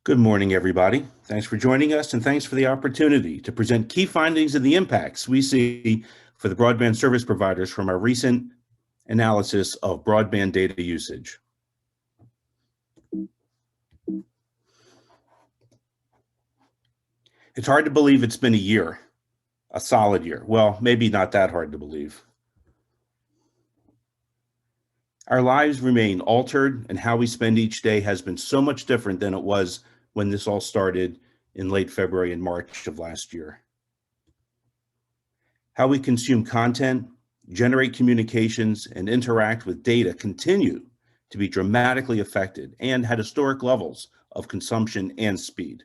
Good morning, everybody. Thanks for joining us, and thanks for the opportunity to present key findings and the impacts we see for the broadband service providers from our recent analysis of broadband data usage. It's hard to believe it's been a year, a solid year. Well, maybe not that hard to believe. Our lives remain altered, and how we spend each day has been so much different than it was when this all started in late February and March of last year. How we consume content, generate communications, and interact with data continue to be dramatically affected and at historic levels of consumption and speed.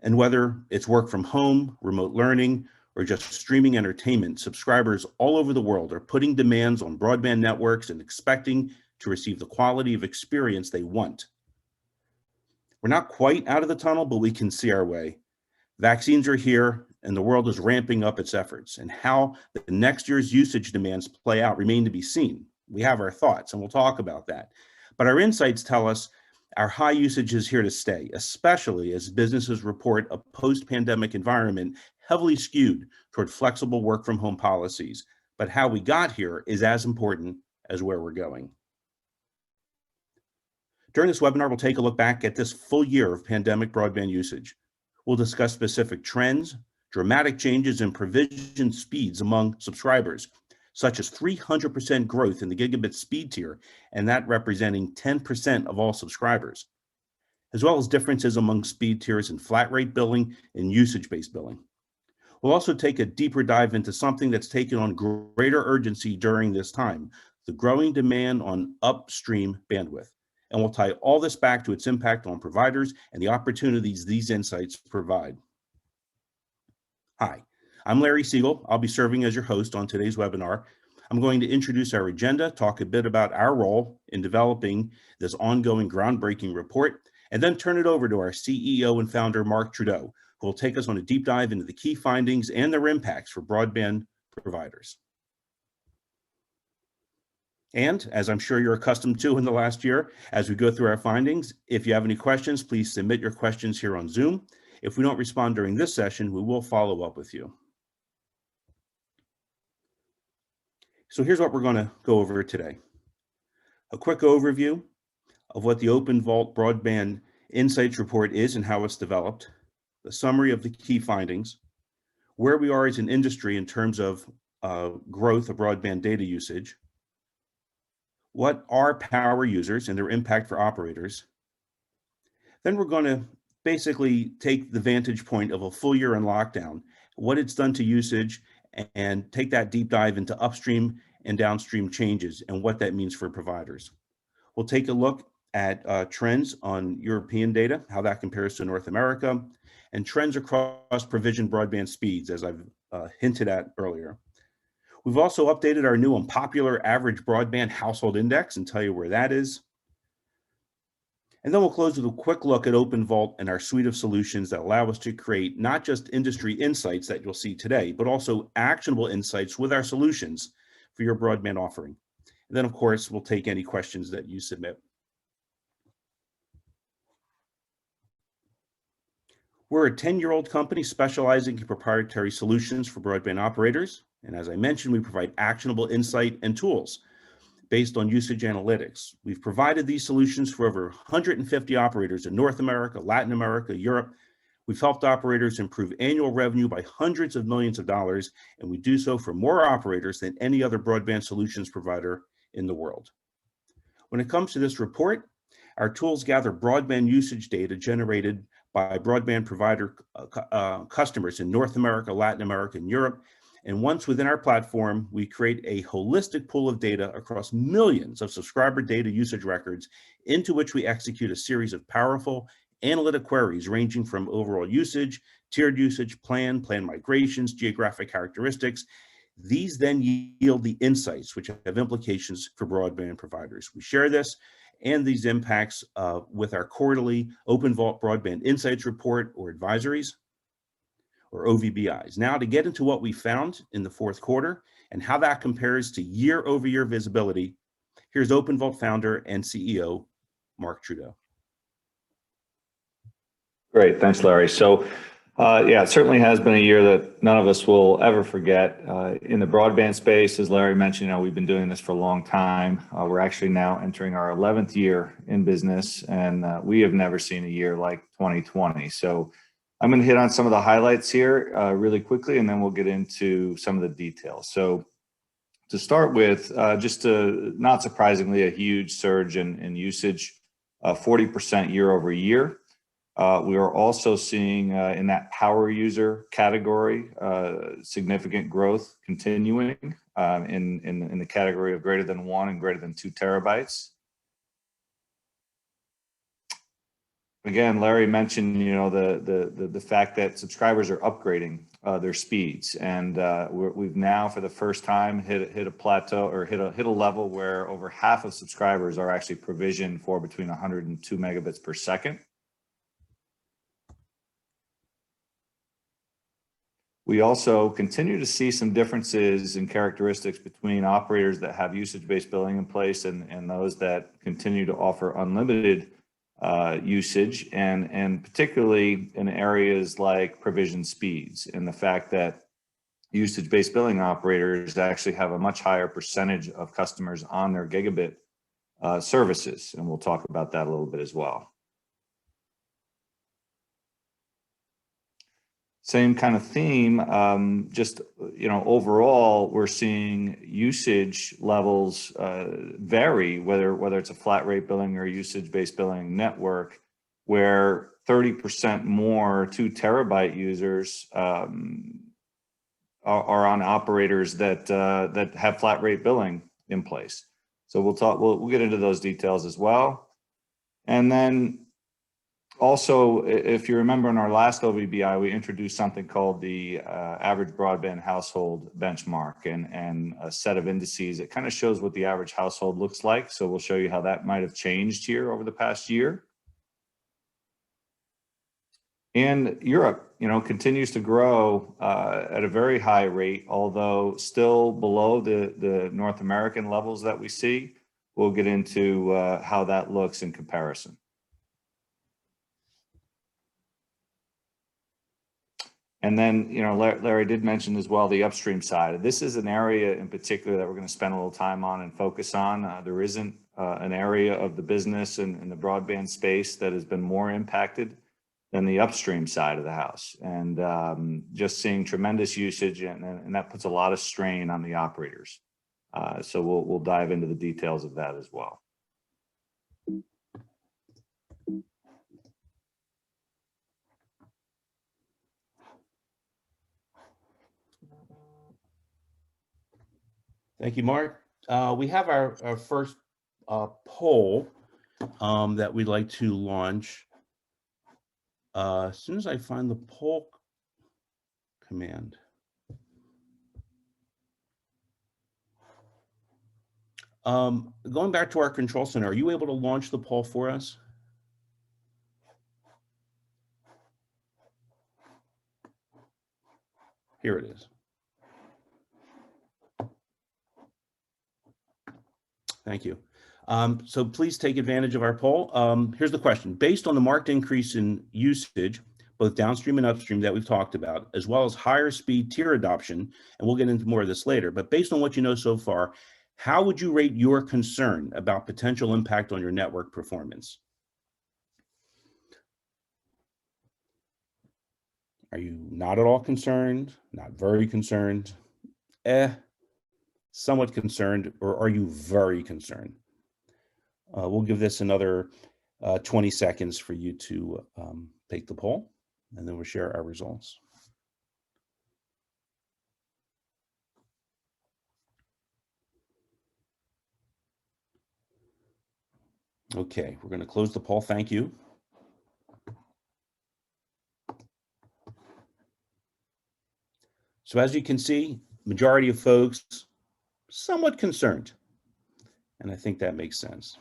And whether it's work from home, remote learning, or just streaming entertainment, subscribers all over the world are putting demands on broadband networks and expecting to receive the quality of experience they want. We're not quite out of the tunnel, but we can see our way. Vaccines are here, and the world is ramping up its efforts. And how the next year's usage demands play out remain to be seen. We have our thoughts, and we'll talk about that. But our insights tell us our high usage is here to stay, especially as businesses report a post-pandemic environment heavily skewed toward flexible work-from-home policies. But how we got here is as important as where we're going. During this webinar, we'll take a look back at this full year of pandemic broadband usage. We'll discuss specific trends, dramatic changes in provision speeds among subscribers, such as 300% growth in the gigabit speed tier, and that representing 10% of all subscribers, as well as differences among speed tiers in flat rate billing and usage-based billing. We'll also take a deeper dive into something that's taken on greater urgency during this time, the growing demand on upstream bandwidth. And we'll tie all this back to its impact on providers and the opportunities these insights provide. Hi, I'm Larry Siegel. I'll be serving as your host on today's webinar. I'm going to introduce our agenda, talk a bit about our role in developing this ongoing groundbreaking report, and then turn it over to our CEO and founder, Mark Trudeau, who will take us on a deep dive into the key findings and their impacts for broadband providers. And as I'm sure you're accustomed to in the last year, as we go through our findings, if you have any questions, please submit your questions here on Zoom. If we don't respond during this session, we will follow up with you. So here's what we're going to go over today. A quick overview of what the OpenVault Broadband Insights Report is and how it's developed, the summary of the key findings, where we are as an industry in terms of growth of broadband data usage, what are power users and their impact for operators. Then we're going to basically take the vantage point of a full year in lockdown, what it's done to usage, and take that deep dive into upstream and downstream changes and what that means for providers. We'll take a look at trends on European data, how that compares to North America, and trends across provision broadband speeds, as I've hinted at earlier. We've also updated our new unpopular average broadband household index and tell you where that is. And then we'll close with a quick look at OpenVault and our suite of solutions that allow us to create not just industry insights that you'll see today, but also actionable insights with our solutions for your broadband offering. And then, of course, we'll take any questions that you submit. We're a 10-year-old company specializing in proprietary solutions for broadband operators. And as I mentioned, we provide actionable insight and tools based on usage analytics. We've provided these solutions for over 150 operators in North America, Latin America, Europe. We've helped operators improve annual revenue by hundreds of millions of dollars, and we do so for more operators than any other broadband solutions provider in the world. When it comes to this report, our tools gather broadband usage data generated by broadband provider customers in North America, Latin America, and Europe. And once within our platform, we create a holistic pool of data across millions of subscriber data usage records into which we execute a series of powerful analytic queries ranging from overall usage, tiered usage, plan migrations, geographic characteristics. These then yield the insights which have implications for broadband providers. We share this and these impacts with our quarterly OpenVault Broadband Insights Report or advisories, or OVBIs. Now to get into what we found in the fourth quarter and how that compares to year-over-year visibility, here's OpenVault founder and CEO, Mark Trudeau. Great, thanks, Larry. So, yeah, it certainly has been a year that none of us will ever forget. In the broadband space, as Larry mentioned, we've been doing this for a long time. We're actually now entering our 11th year in business, and we have never seen a year like 2020. So I'm going to hit on some of the highlights here really quickly, and then we'll get into some of the details. So to start with, not surprisingly, a huge surge in usage, 40% year over year. We are also seeing in that power user category significant growth continuing in the category of greater than 1 and greater than 2 terabytes. Again, Larry mentioned the fact that subscribers are upgrading their speeds, and we've now for the first time hit a plateau or hit a level where over half of subscribers are actually provisioned for between 100 and 2 megabits per second. We also continue to see some differences in characteristics between operators that have usage-based billing in place and those that continue to offer unlimited usage, and particularly in areas like provision speeds, and the fact that usage-based billing operators actually have a much higher percentage of customers on their gigabit services, and we'll talk about that a little bit as well. Same kind of theme, overall, we're seeing usage levels vary, whether it's a flat rate billing or usage-based billing network, where 30% more 2 terabyte users are on operators that have flat rate billing in place. So we'll get into those details as well. And then also, if you remember in our last OVBI, we introduced something called the average broadband household benchmark and a set of indices. It kind of shows what the average household looks like. So we'll show you how that might have changed here over the past year. And Europe, continues to grow at a very high rate, although still below the North American levels that we see. We'll get into how that looks in comparison. And then, Larry did mention as well the upstream side. This is an area in particular that we're going to spend a little time on and focus on. There isn't an area of the business in the broadband space that has been more impacted than the upstream side of the house. And just seeing tremendous usage, and that puts a lot of strain on the operators. So we'll dive into the details of that as well. Thank you, Mark. We have our first poll that we'd like to launch. As soon as I find the poll command. Going back to our control center, are you able to launch the poll for us? Here it is. Thank you. So please take advantage of our poll. Here's the question. Based on the marked increase in usage, both downstream and upstream that we've talked about, as well as higher speed tier adoption, and we'll get into more of this later, but based on what you know so far, how would you rate your concern about potential impact on your network performance? Are you not at all concerned, not very concerned, somewhat concerned, or are you very concerned? We'll give this another 20 seconds for you to take the poll, and then we'll share our results. Okay, we're going to close the poll. Thank you. So as you can see, majority of folks somewhat concerned, and I think that makes sense.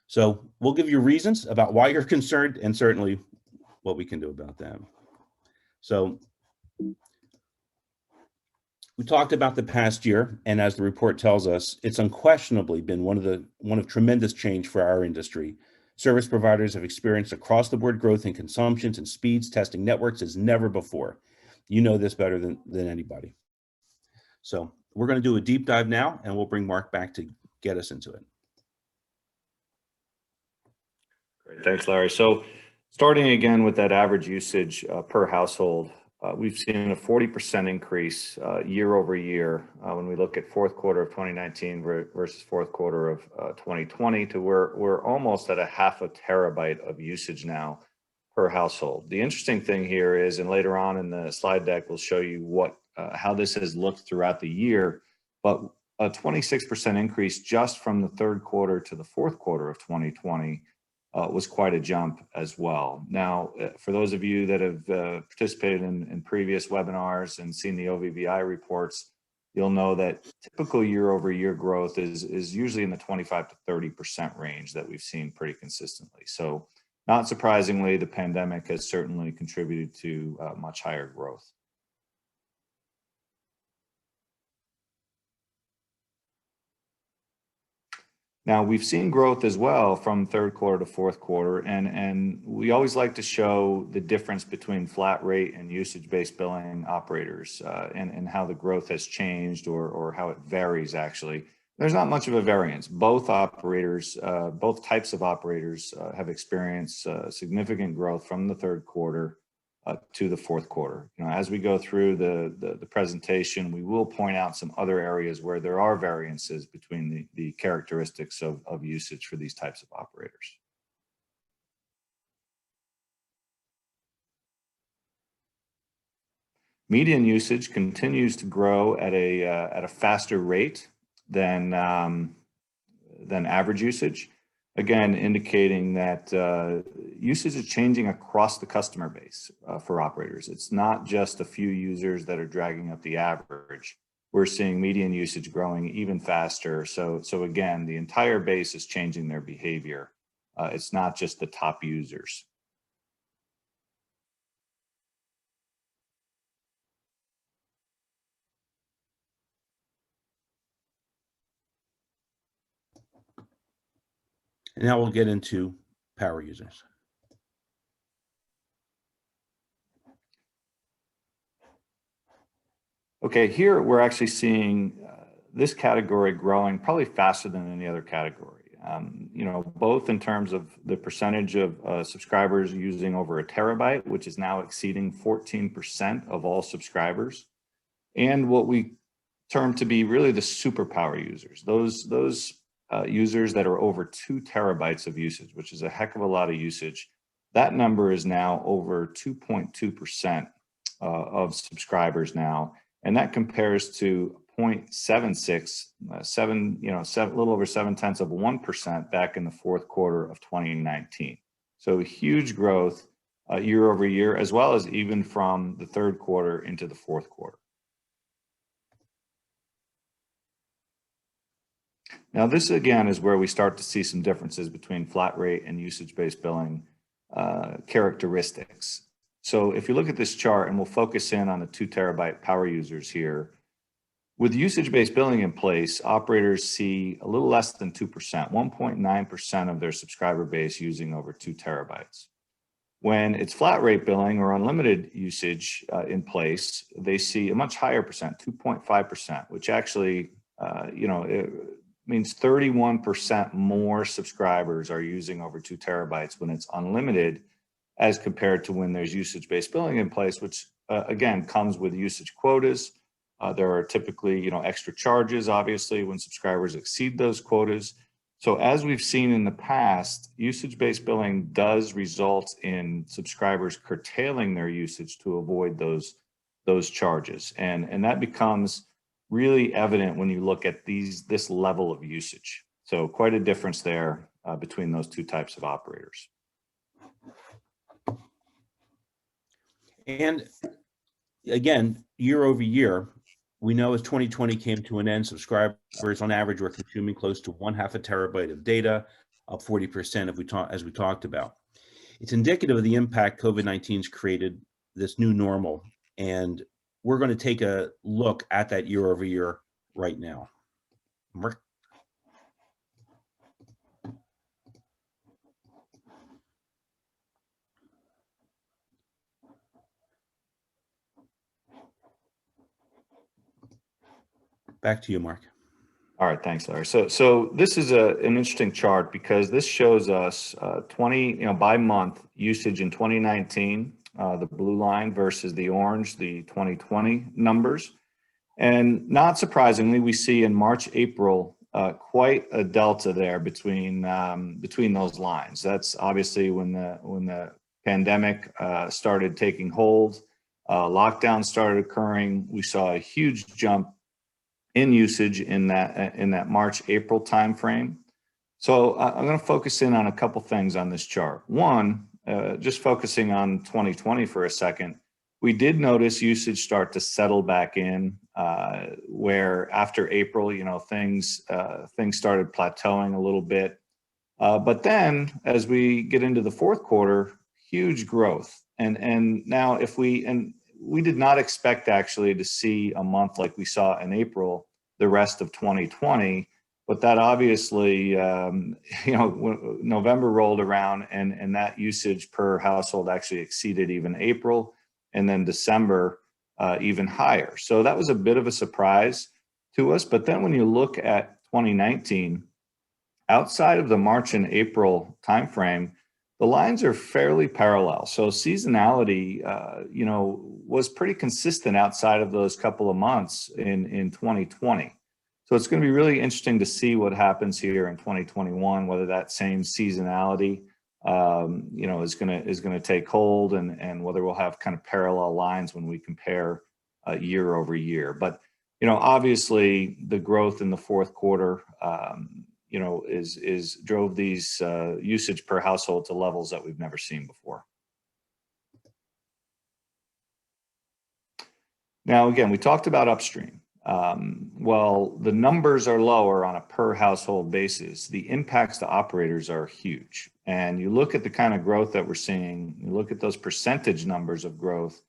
So we'll give you reasons about why you're concerned and certainly what we can do about that. So we talked about the past year, and as the report tells us, it's unquestionably been one of tremendous change for our industry, Service providers have experienced across-the-board growth in consumptions and speeds, testing networks as never before. You know this better than anybody. So we're going to do a deep dive now, and we'll bring Mark back to get us into it. Great, thanks, Larry. So starting again with that average usage per household, we've seen a 40% increase year over year when we look at fourth quarter of 2019 versus fourth quarter of 2020 to where we're almost at a half a terabyte of usage now per household. The interesting thing here is, and later on in the slide deck, we'll show you how this has looked throughout the year, but a 26% increase just from the third quarter to the fourth quarter of 2020 was quite a jump as well. Now, for those of you that have participated in previous webinars and seen the OVBI reports, you'll know that typical year-over-year growth is usually in the 25 to 30% range that we've seen pretty consistently. So not surprisingly, the pandemic has certainly contributed to much higher growth. Now, we've seen growth as well from third quarter to fourth quarter, and we always like to show the difference between flat rate and usage-based billing operators and how the growth has changed or how it varies, actually. There's not much of a variance. Both operators, both types of operators have experienced significant growth from the third quarter to the fourth quarter. You know, as we go through the presentation, we will point out some other areas where there are variances between the characteristics of usage for these types of operators. Median usage continues to grow at a faster rate than average usage. Again, indicating that usage is changing across the customer base for operators. It's not just a few users that are dragging up the average. We're seeing median usage growing even faster. So again, the entire base is changing their behavior. It's not just the top users. And now we'll get into power users. Okay, here we're actually seeing this category growing probably faster than any other category. You know, both in terms of the percentage of subscribers using over a terabyte, which is now exceeding 14% of all subscribers, and what we term to be really the superpower users. Those users that are over 2 terabytes of usage, which is a heck of a lot of usage. That number is now over 2.2% of subscribers now, and that compares to 0.76, a little over 0.7% back in the fourth quarter of 2019. So huge growth year over year, as well as even from the third quarter into the fourth quarter. Now, this again is where we start to see some differences between flat rate and usage-based billing characteristics. So if you look at this chart, and we'll focus in on the 2 terabyte power users here, with usage-based billing in place, operators see a little less than 2%, 1.9% of their subscriber base using over 2 terabytes. When it's flat rate billing or unlimited usage in place, they see a much higher percent, 2.5%, which actually, it means 31% more subscribers are using over 2 terabytes when it's unlimited, as compared to when there's usage-based billing in place, which again comes with usage quotas. There are typically, extra charges, obviously, when subscribers exceed those quotas. So as we've seen in the past, usage-based billing does result in subscribers curtailing their usage to avoid those charges, and that becomes really evident when you look at this level of usage. So quite a difference there between those 2 types of operators. And again, year over year, we know as 2020 came to an end, subscribers on average were consuming close to 1/2 terabyte of data, up 40% as we talked about. It's indicative of the impact COVID-19's created this new normal, and we're going to take a look at that year over year right now. Mark? Back to you, Mark. All right, thanks, Larry. So this is an interesting chart because this shows us 20, by month usage in 2019, the blue line versus the orange, the 2020 numbers. And not surprisingly, we see in March, April, quite a delta there between those lines. That's obviously when the pandemic started taking hold, lockdowns started occurring. We saw a huge jump in usage in that March, April timeframe. So I'm going to focus in on a couple things on this chart. One, just focusing on 2020 for a second, we did notice usage start to settle back in, where after April, things started plateauing a little bit. But then as we get into the fourth quarter, huge growth. And now we did not expect actually to see a month like we saw in April the rest of 2020, but that obviously, November rolled around and that usage per household actually exceeded even April, and then December even higher. So that was a bit of a surprise to us. But then when you look at 2019, outside of the March and April timeframe, the lines are fairly parallel. So seasonality, was pretty consistent outside of those couple of months in 2020. So it's going to be really interesting to see what happens here in 2021, whether that same seasonality, is going to take hold, and whether we'll have kind of parallel lines when we compare year over year. But obviously the growth in the fourth quarter, drove these usage per household to levels that we've never seen before. Now, again, we talked about upstream. Well, the numbers are lower on a per household basis. The impacts to operators are huge. And you look at the kind of growth that we're seeing, you look at those percentage numbers of growth,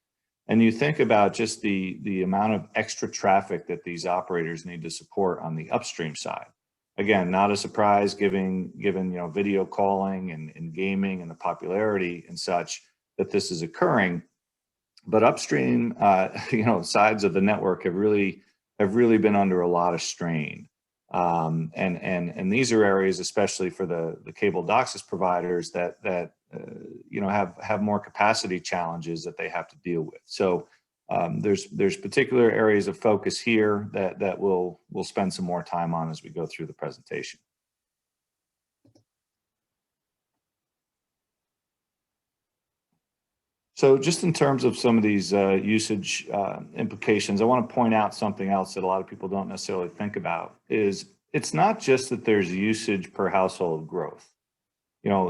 and you think about just the amount of extra traffic that these operators need to support on the upstream side. Again, not a surprise given video calling and gaming and the popularity and such that this is occurring. But upstream, sides of the network have really been under a lot of strain. And these are areas, especially for the cable DOCSIS providers that have more capacity challenges that they have to deal with. So there's particular areas of focus here that we'll spend some more time on as we go through the presentation. So just in terms of some of these usage implications, I want to point out something else that a lot of people don't necessarily think about is it's not just that there's usage per household growth.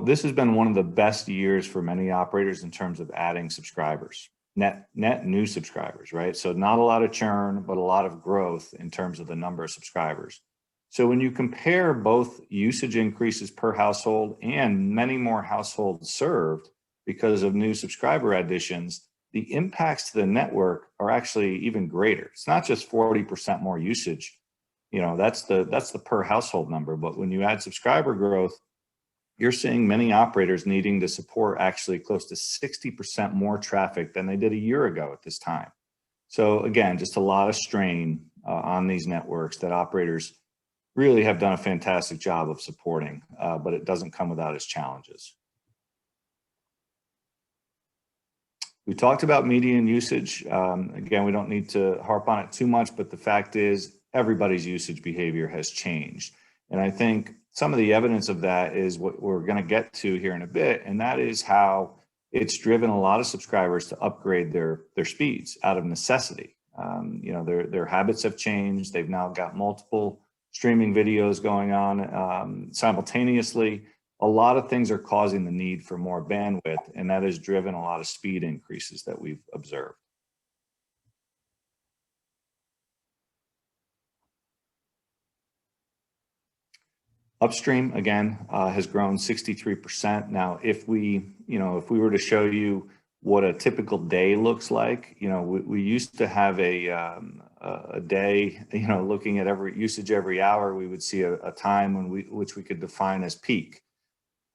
This has been one of the best years for many operators in terms of adding subscribers, net new subscribers, right? So not a lot of churn, but a lot of growth in terms of the number of subscribers. So when you compare both usage increases per household and many more households served because of new subscriber additions, the impacts to the network are actually even greater. It's not just 40% more usage, that's the per household number. But when you add subscriber growth, you're seeing many operators needing to support actually close to 60% more traffic than they did a year ago at this time. So again, just a lot of strain on these networks that operators really have done a fantastic job of supporting, but it doesn't come without its challenges. We talked about median usage. Again, we don't need to harp on it too much, but the fact is everybody's usage behavior has changed. And I think some of the evidence of that is what we're going to get to here in a bit, and that is how it's driven a lot of subscribers to upgrade their speeds out of necessity. Their habits have changed. They've now got multiple streaming videos going on simultaneously. A lot of things are causing the need for more bandwidth, and that has driven a lot of speed increases that we've observed. Upstream, again, has grown 63%. Now, if we were to show you what a typical day looks like, we used to have a day, looking at every usage every hour, we would see a time which we could define as peak.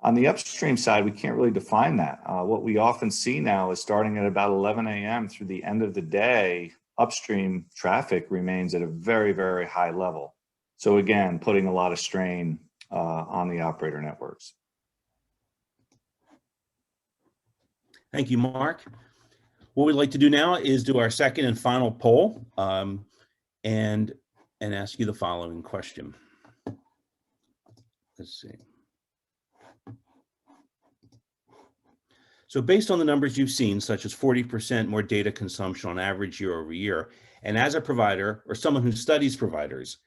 On the upstream side, we can't really define that. What we often see now is starting at about 11 a.m. through the end of the day, upstream traffic remains at a very, very high level. So again, putting a lot of strain on the operator networks. Thank you, Mark. What we'd like to do now is do our second and final poll and ask you the following question. Let's see. So based on the numbers you've seen, such as 40% more data consumption on average year over year, and as a provider or someone who studies providers,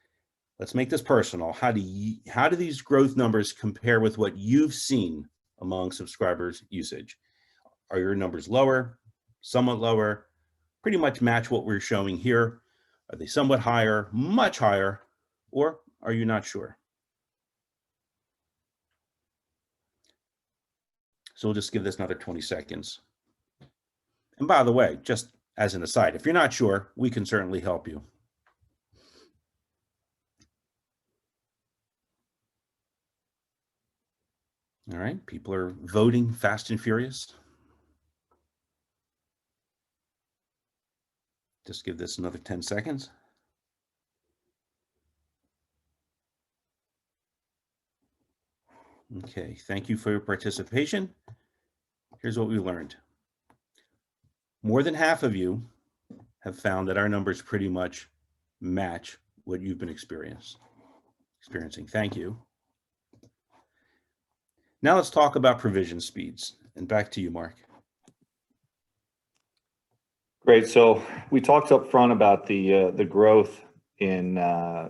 let's make this personal. How do these growth numbers compare with what you've seen among subscribers' usage? Are your numbers lower, somewhat lower, pretty much match what we're showing here? Are they somewhat higher, much higher, or are you not sure? So we'll just give this another 20 seconds. And by the way, just as an aside, if you're not sure, we can certainly help you. All right, people are voting fast and furious. Just give this another 10 seconds. Okay, thank you for your participation. Here's what we learned. More than half of you have found that our numbers pretty much match what you've been experiencing. Thank you. Now let's talk about provision speeds. And back to you, Mark. Great. So we talked up front about the growth in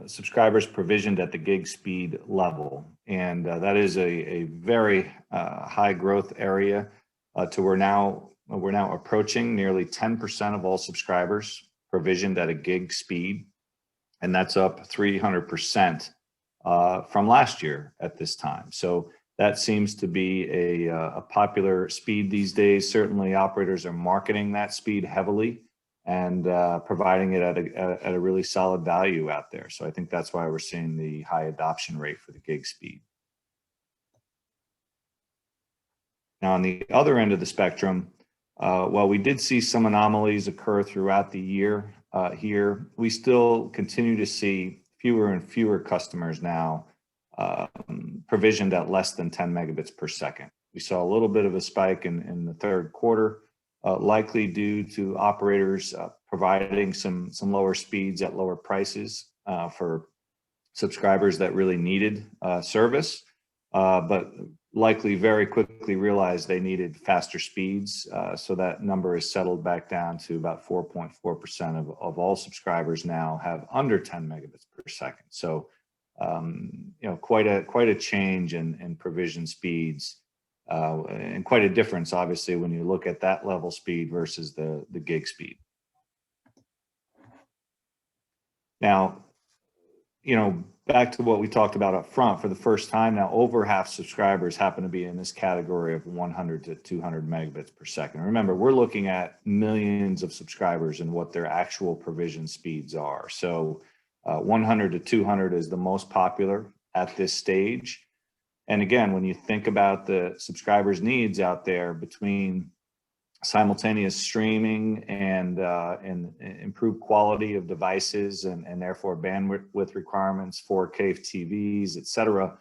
subscribers provisioned at the gig speed level, and that is a very high growth area. We're now approaching nearly 10% of all subscribers provisioned at a gig speed, and that's up 300% from last year at this time. So that seems to be a popular speed these days. Certainly, operators are marketing that speed heavily and providing it at a really solid value out there. So I think that's why we're seeing the high adoption rate for the gig speed. Now, on the other end of the spectrum, while we did see some anomalies occur throughout the year here, we still continue to see fewer and fewer customers now provisioned at less than 10 megabits per second. We saw a little bit of a spike in the third quarter, likely due to operators providing some lower speeds at lower prices for subscribers that really needed service, but likely very quickly realized they needed faster speeds. So that number is settled back down to about 4.4% of all subscribers now have under 10 megabits per second. So quite a change in provision speeds, and quite a difference, obviously, when you look at that level speed versus the gig speed. Now, back to what we talked about up front, for the first time now, over half subscribers happen to be in this category of 100 to 200 megabits per second. Remember, we're looking at millions of subscribers and what their actual provision speeds are. So 100 to 200 is the most popular at this stage. And again, when you think about the subscribers' needs out there between simultaneous streaming and improved quality of devices and therefore bandwidth requirements, 4K TVs, et cetera,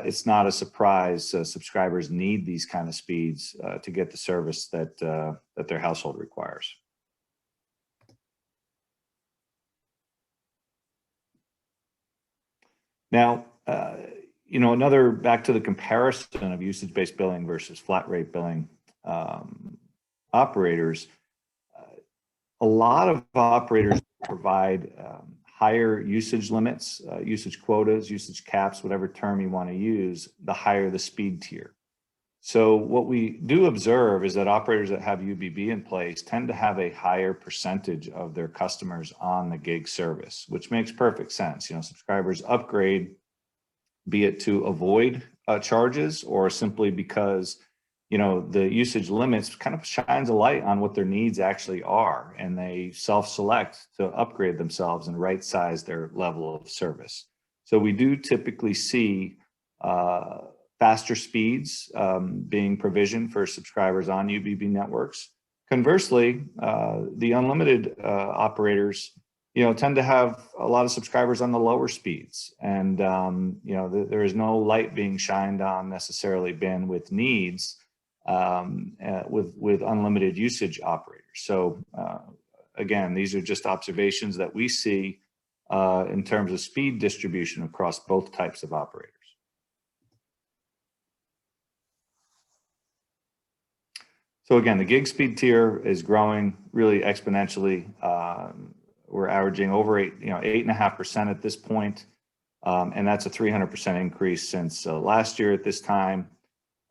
it's not a surprise subscribers need these kind of speeds to get the service that their household requires. Now, another back to the comparison of usage-based billing versus flat rate billing operators. A lot of operators provide higher usage limits, usage quotas, usage caps, whatever term you want to use, the higher the speed tier. So what we do observe is that operators that have UBB in place tend to have a higher percentage of their customers on the gig service, which makes perfect sense. Subscribers upgrade, be it to avoid charges or simply because the usage limits kind of shines a light on what their needs actually are, and they self-select to upgrade themselves and right-size their level of service. So we do typically see faster speeds being provisioned for subscribers on UBB networks Conversely, the unlimited operators, tend to have a lot of subscribers on the lower speeds, and there is no light being shined on necessarily bandwidth needs with unlimited usage operators. So again, these are just observations that we see in terms of speed distribution across both types of operators. So again, the gig speed tier is growing really exponentially. We're averaging over 8.5% at this point, and that's a 300% increase since last year at this time.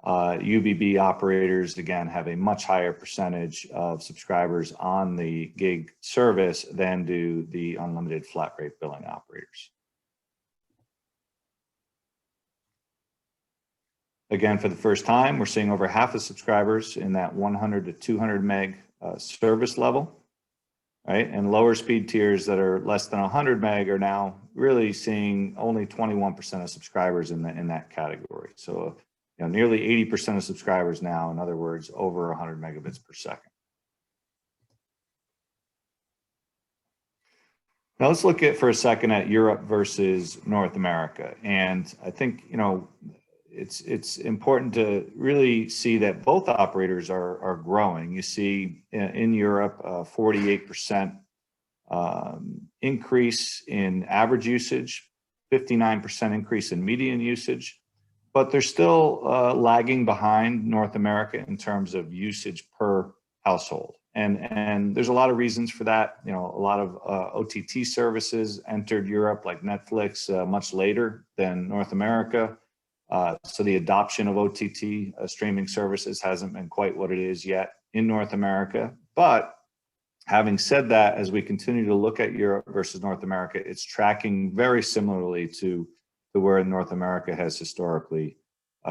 UBB operators, again, have a much higher percentage of subscribers on the gig service than do the unlimited flat rate billing operators. Again, for the first time, we're seeing over half the subscribers in that 100 to 200 meg service level, right? And lower speed tiers that are less than 100 meg are now really seeing only 21% of subscribers in that category. So nearly 80% of subscribers now, in other words, over 100 megabits per second. Now let's look for a second at Europe versus North America. And I think, it's important to really see that both operators are growing. You see in Europe, 48% increase in average usage, 59% increase in median usage, but they're still lagging behind North America in terms of usage per household. And there's a lot of reasons for that. A lot of OTT services entered Europe, like Netflix, much later than North America. So the adoption of OTT streaming services hasn't been quite what it is yet in North America. But having said that, as we continue to look at Europe versus North America, it's tracking very similarly to where North America has historically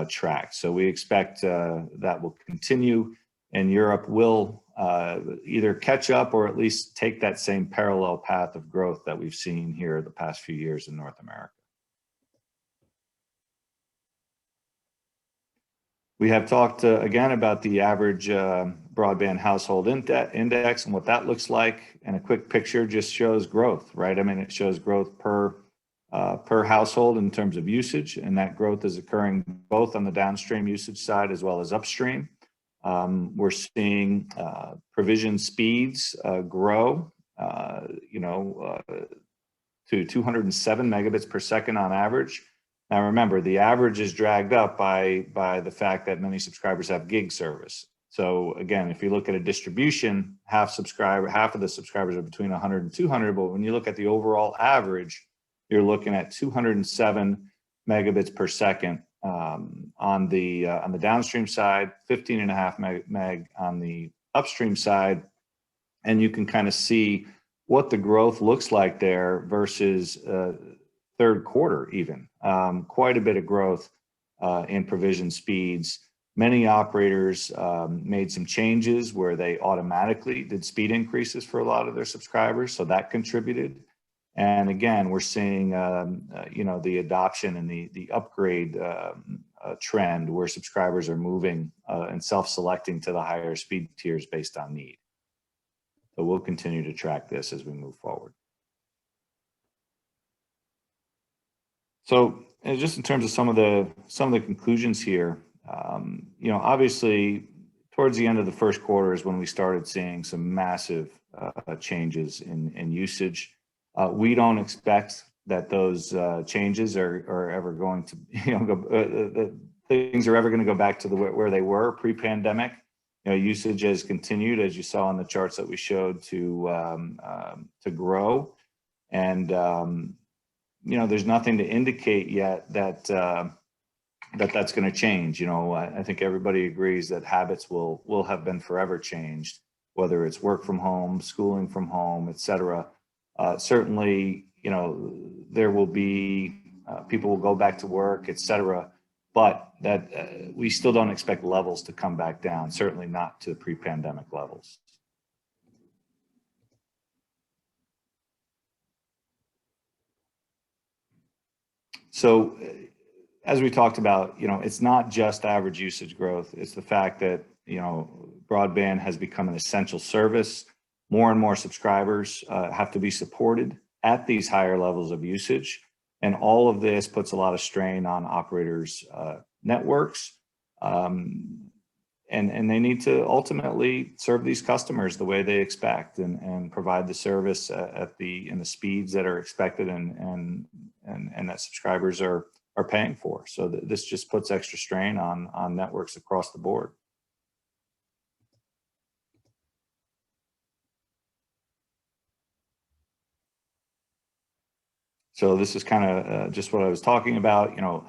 tracked. So we expect that will continue, and Europe will either catch up or at least take that same parallel path of growth that we've seen here the past few years in North America. We have talked again about the average broadband household index and what that looks like. And a quick picture just shows growth, right? I mean, it shows growth per household in terms of usage, and that growth is occurring both on the downstream usage side as well as upstream. We're seeing provision speeds grow, to 207 megabits per second on average. Now remember, the average is dragged up by the fact that many subscribers have gig service. So again, if you look at a distribution, half of the subscribers are between 100 and 200, but when you look at the overall average, you're looking at 207 megabits per second on the downstream side, 15.5 meg on the upstream side, and you can kind of see what the growth looks like there versus third quarter even. Quite a bit of growth in provision speeds. Many operators made some changes where they automatically did speed increases for a lot of their subscribers, so that contributed. And again, we're seeing the adoption and the upgrade trend where subscribers are moving and self-selecting to the higher speed tiers based on need. So we'll continue to track this as we move forward. So just in terms of some of the conclusions here, obviously towards the end of the first quarter is when we started seeing some massive changes in usage. We don't expect that those changes are ever going to, things are ever going to go back to where they were pre-pandemic. Usage has continued, as you saw on the charts that we showed, to grow, and there's nothing to indicate yet that that's going to change. I think everybody agrees that habits will have been forever changed, whether it's work from home, schooling from home, etc. Certainly, there will be people will go back to work, etc. But that we still don't expect levels to come back down. Certainly not to pre-pandemic levels. So, as we talked about, it's not just average usage growth. It's the fact that broadband has become an essential service. More and more subscribers have to be supported at these higher levels of usage. And all of this puts a lot of strain on operators' networks. And they need to ultimately serve these customers the way they expect and provide the service in the speeds that are expected and that subscribers are paying for. So this just puts extra strain on networks across the board. So this is kind of just what I was talking about. You know,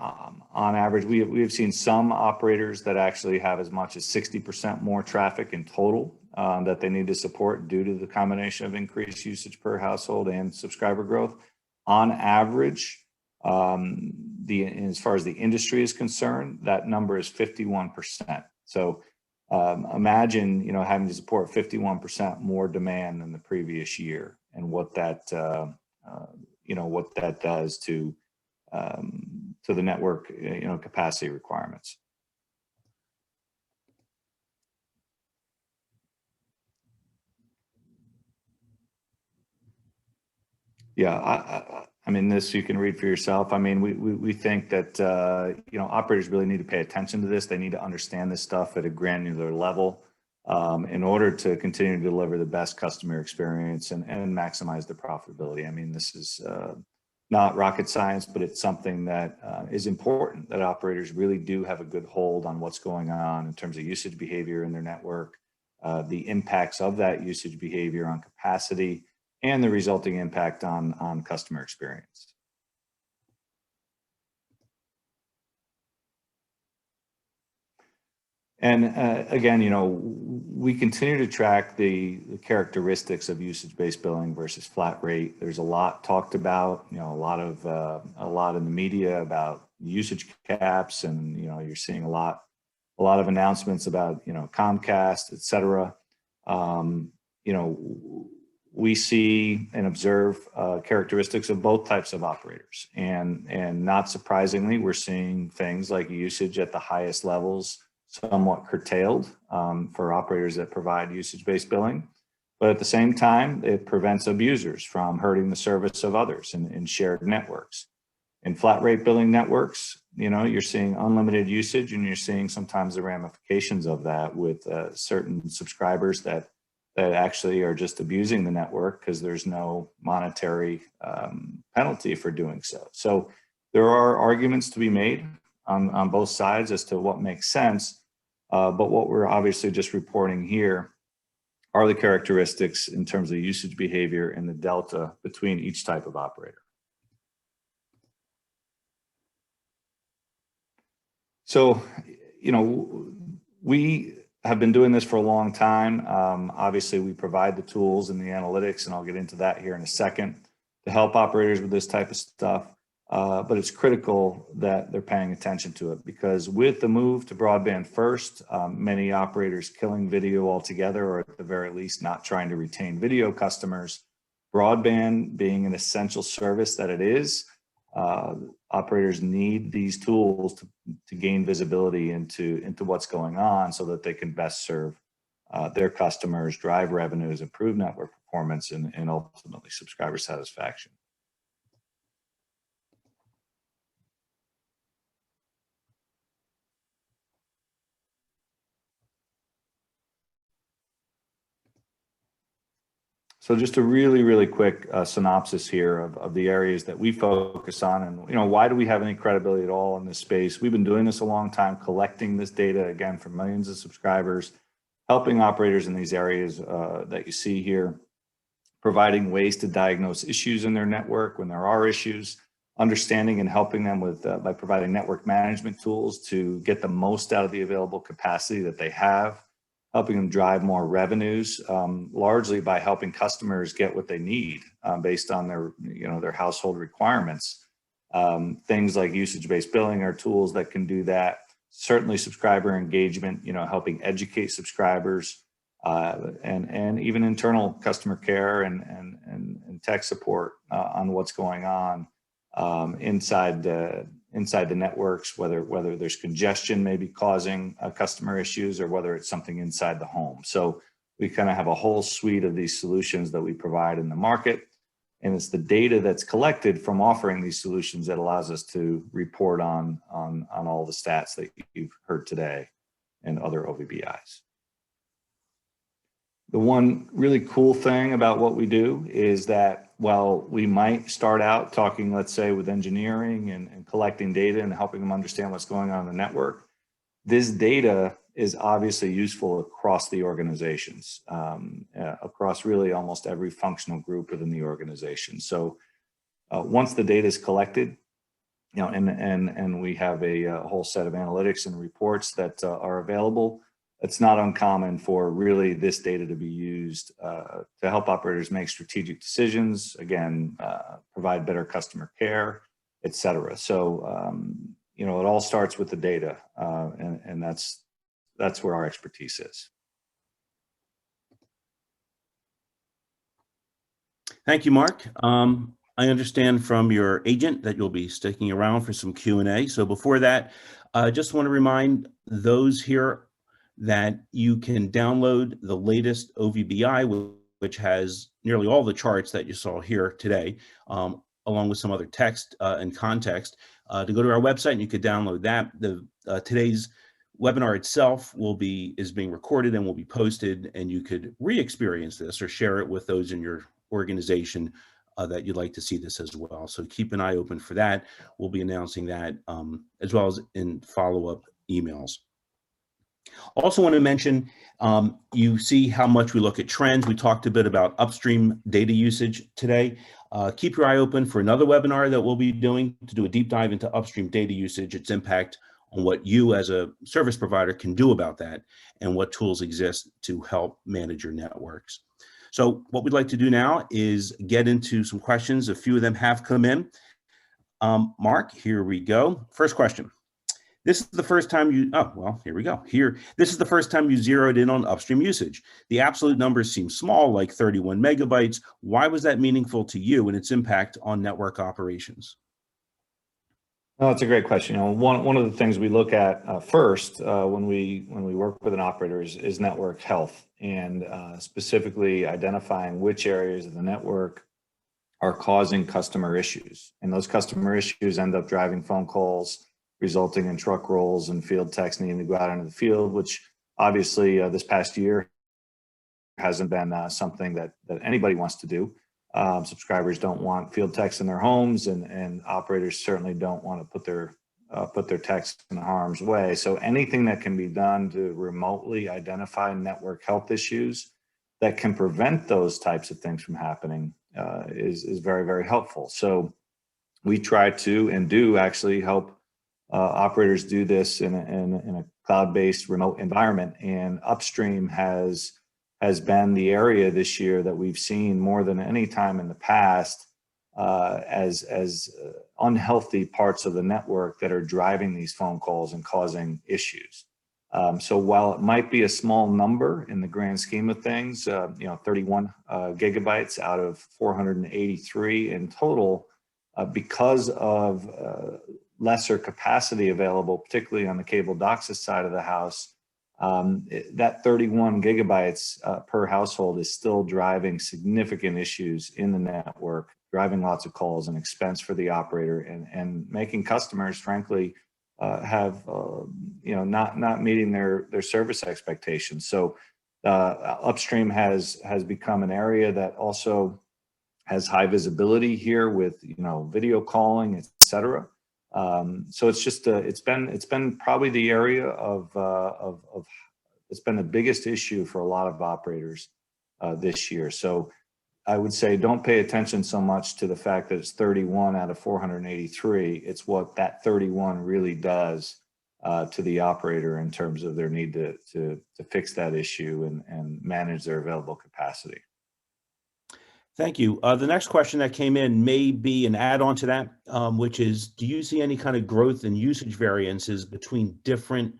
on average, we have seen some operators that actually have as much as 60% more traffic in total that they need to support due to the combination of increased usage per household and subscriber growth. On average, as far as the industry is concerned, that number is 51%. So imagine, you know, having to support 51% more demand than the previous year, and what that you know, what that does to the network, you know, capacity requirements. Yeah, I mean, this you can read for yourself. I mean, we think that, you know, operators really need to pay attention to this. They need to understand this stuff at a granular level in order to continue to deliver the best customer experience and maximize the profitability. I mean, this is not rocket science, but it's something that is important, that operators really do have a good hold on what's going on in terms of usage behavior in their network, the impacts of that usage behavior on capacity, and the resulting impact on customer experience. And again, you know, we continue to track the characteristics of usage-based billing versus flat rate. There's a lot talked about, you know, a lot in the media about usage caps, and, you know, you're seeing a lot of announcements about, you know, Comcast, et cetera. You know, we see and observe characteristics of both types of operators, and not surprisingly, we're seeing things like usage at the highest levels somewhat curtailed for operators that provide usage-based billing. But at the same time, it prevents abusers from hurting the service of others in shared networks. In flat rate billing networks, you know, you're seeing unlimited usage, and you're seeing sometimes the ramifications of that with certain subscribers that actually are just abusing the network because there's no monetary penalty for doing so. So there are arguments to be made on both sides as to what makes sense, but what we're obviously just reporting here are the characteristics in terms of usage behavior and the delta between each type of operator. So, you know, we have been doing this for a long time. Obviously, we provide the tools and the analytics, and I'll get into that here in a second, to help operators with this type of stuff. But it's critical that they're paying attention to it, because with the move to broadband first, many operators killing video altogether, or at the very least not trying to retain video customers. Broadband being an essential service that it is, operators need these tools to gain visibility into what's going on, so that they can best serve their customers, drive revenues, improve network performance, and ultimately subscriber satisfaction. So just a really quick synopsis here of the areas that we focus on, and, you know, why do we have any credibility at all in this space? We've been doing this a long time, collecting this data, again, from millions of subscribers, helping operators in these areas that you see here, providing ways to diagnose issues in their network when there are issues, understanding and helping them with by providing network management tools to get the most out of the available capacity that they have, helping them drive more revenues, largely by helping customers get what they need based on their, you know, their household requirements. Things like usage-based billing are tools that can do that. Certainly subscriber engagement, you know, helping educate subscribers, and even internal customer care and tech support on what's going on inside inside the networks, whether there's congestion maybe causing customer issues, or whether it's something inside the home. So we kind of have a whole suite of these solutions that we provide in the market. And it's the data that's collected from offering these solutions that allows us to report on all the stats that you've heard today and other OVBIs. The one really cool thing about what we do is that while we might start out talking, let's say, with engineering and collecting data and helping them understand what's going on in the network, this data is obviously useful across the organizations, across really almost every functional group within the organization. So once the data is collected, and we have a whole set of analytics and reports that are available, it's not uncommon for really this data to be used to help operators make strategic decisions, again, provide better customer care, et cetera. So, it all starts with the data, and that's where our expertise is. Thank you, Mark. I understand from your agent that you'll be sticking around for some Q&A. So before that, I just want to remind those here that you can download the latest OVBI, which has nearly all the charts that you saw here today, along with some other text and context, to go to our website, and you could download that. Today's webinar itself is being recorded and will be posted, and you could re-experience this or share it with those in your organization that you'd like to see this as well. So keep an eye open for that. We'll be announcing that as well as in follow-up emails. Also want to mention, you see how much we look at trends. We talked a bit about upstream data usage today. Keep your eye open for another webinar that we'll be doing to do a deep dive into upstream data usage, its impact on what you as a service provider can do about that, and what tools exist to help manage your networks. So what we'd like to do now is get into some questions. A few of them have come in. Mark, here we go. First question. This is the first time here we go. This is the first time you zeroed in on upstream usage. The absolute numbers seem small, like 31 megabytes. Why was that meaningful to you and its impact on network operations? Oh, that's a great question. One of the things we look at first when we work with an operator is network health, and specifically identifying which areas of the network are causing customer issues. And those customer issues end up driving phone calls, resulting in truck rolls and field techs needing to go out into the field, which obviously this past year hasn't been something that anybody wants to do. Subscribers don't want field techs in their homes, and operators certainly don't want to put their techs in harm's way. So anything that can be done to remotely identify network health issues that can prevent those types of things from happening is very, very helpful. So we try to and do actually help operators do this in a cloud-based remote environment, and upstream has been the area this year that we've seen more than any time in the past as unhealthy parts of the network that are driving these phone calls and causing issues. So while it might be a small number in the grand scheme of things, 31 gigabytes out of 483 in total, because of lesser capacity available, particularly on the cable DOCSIS side of the house, that 31 gigabytes per household is still driving significant issues in the network, driving lots of calls and expense for the operator, and making customers, frankly, have not meeting their service expectations. So upstream has become an area that also has high visibility here with video calling, et cetera. So it's just it's been probably the area of it's been the biggest issue for a lot of operators this year. So I would say don't pay attention so much to the fact that it's 31 out of 483. It's what that 31 really does to the operator in terms of their need to fix that issue and manage their available capacity. Thank you. The next question that came in may be an add-on to that, which is, do you see any kind of growth in usage variances between different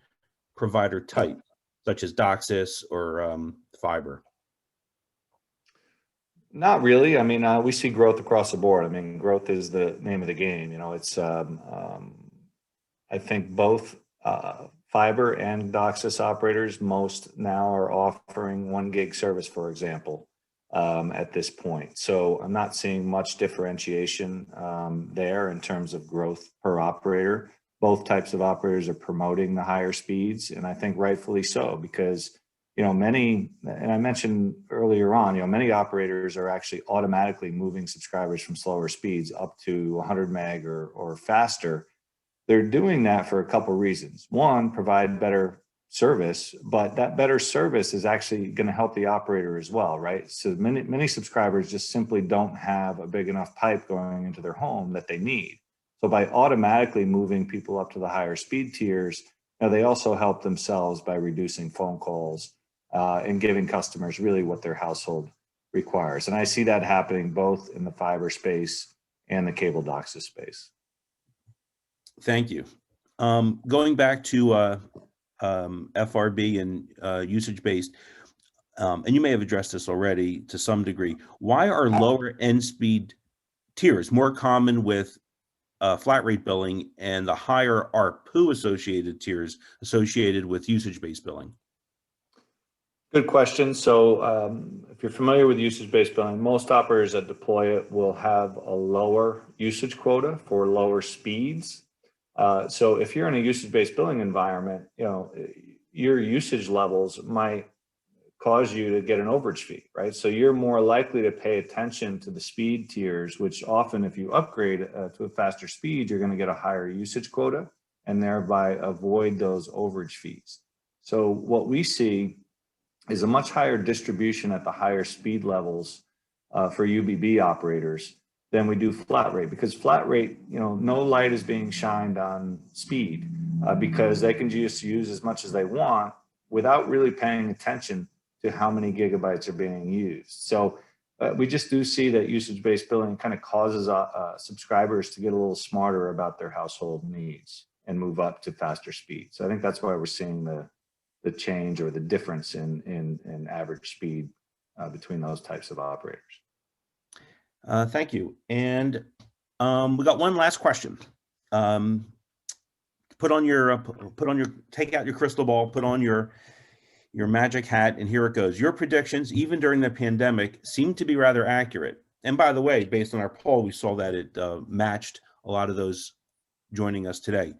provider types, such as DOCSIS or fiber? Not really. I mean, we see growth across the board. I mean, growth is the name of the game. It's I think both fiber and DOCSIS operators, most now are offering 1 gig service, for example, at this point. So I'm not seeing much differentiation there in terms of growth per operator. Both types of operators are promoting the higher speeds, and I think rightfully so, because many, and I mentioned earlier on, many operators are actually automatically moving subscribers from slower speeds up to 100 meg or faster. They're doing that for a couple of reasons. One, provide better service, but that better service is actually going to help the operator as well, right? So many subscribers just simply don't have a big enough pipe going into their home that they need. So by automatically moving people up to the higher speed tiers, they also help themselves by reducing phone calls and giving customers really what their household requires. And I see that happening both in the fiber space and the cable DOCSIS space. Thank you. Going back to FRB and usage-based, and you may have addressed this already to some degree, why are lower end speed tiers more common with flat rate billing and the higher ARPU associated tiers associated with usage-based billing? Good question. So if you're familiar with usage-based billing, most operators that deploy it will have a lower usage quota for lower speeds. So if you're in a usage-based billing environment, your usage levels might cause you to get an overage fee, right? So you're more likely to pay attention to the speed tiers, which often if you upgrade to a faster speed, you're going to get a higher usage quota and thereby avoid those overage fees. So what we see is a much higher distribution at the higher speed levels for UBB operators than we do flat rate, because flat rate, no light is being shined on speed because they can just use as much as they want without really paying attention to how many gigabytes are being used. So we just do see that usage-based billing kind of causes subscribers to get a little smarter about their household needs and move up to faster speed. So I think that's why we're seeing the change or the difference in average speed between those types of operators. Thank you. And we got one last question. Take out your crystal ball, put on your magic hat, and here it goes. Your predictions, even during the pandemic, seem to be rather accurate. And by the way, based on our poll, we saw that it matched a lot of those joining us today.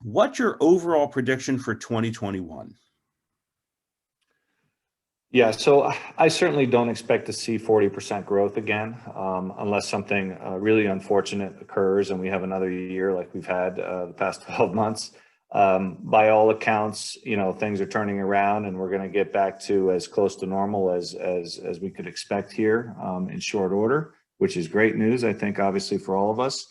What's your overall prediction for 2021? Yeah, so I certainly don't expect to see 40% growth again, unless something really unfortunate occurs and we have another year like we've had the past 12 months. By all accounts, things are turning around and we're going to get back to as close to normal as we could expect here in short order, which is great news, I think, obviously for all of us.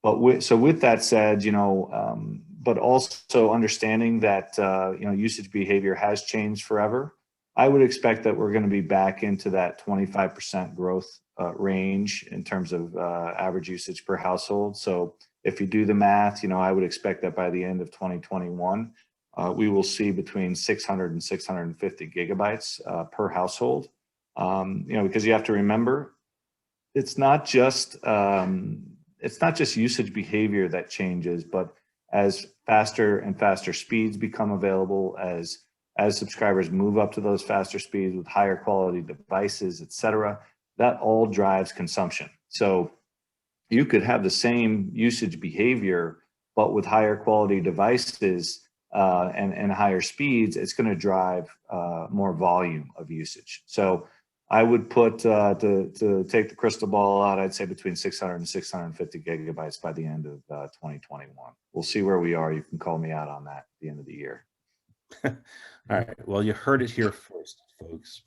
But with that said, but also understanding that usage behavior has changed forever. I would expect that we're going to be back into that 25% growth range in terms of average usage per household. So if you do the math, I would expect that by the end of 2021, we will see between 600 and 650 gigabytes per household. Because you have to remember, it's not just usage behavior that changes, but as faster and faster speeds become available, as subscribers move up to those faster speeds with higher quality devices, et cetera, that all drives consumption. So you could have the same usage behavior, but with higher quality devices and higher speeds, it's going to drive more volume of usage. So I would put, to take the crystal ball out, I'd say between 600 and 650 gigabytes by the end of 2021. We'll see where we are. You can call me out on that at the end of the year. All right. Well, you heard it here first, folks.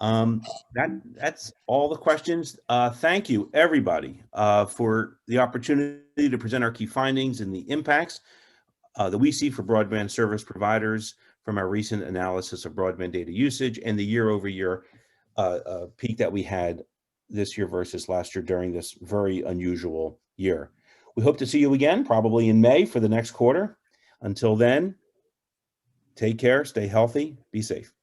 That's all the questions. Thank you, everybody, for the opportunity to present our key findings and the impacts that we see for broadband service providers from our recent analysis of broadband data usage and the year-over-year peak that we had this year versus last year during this very unusual year. We hope to see you again, probably in May for the next quarter. Until then, take care, stay healthy, be safe.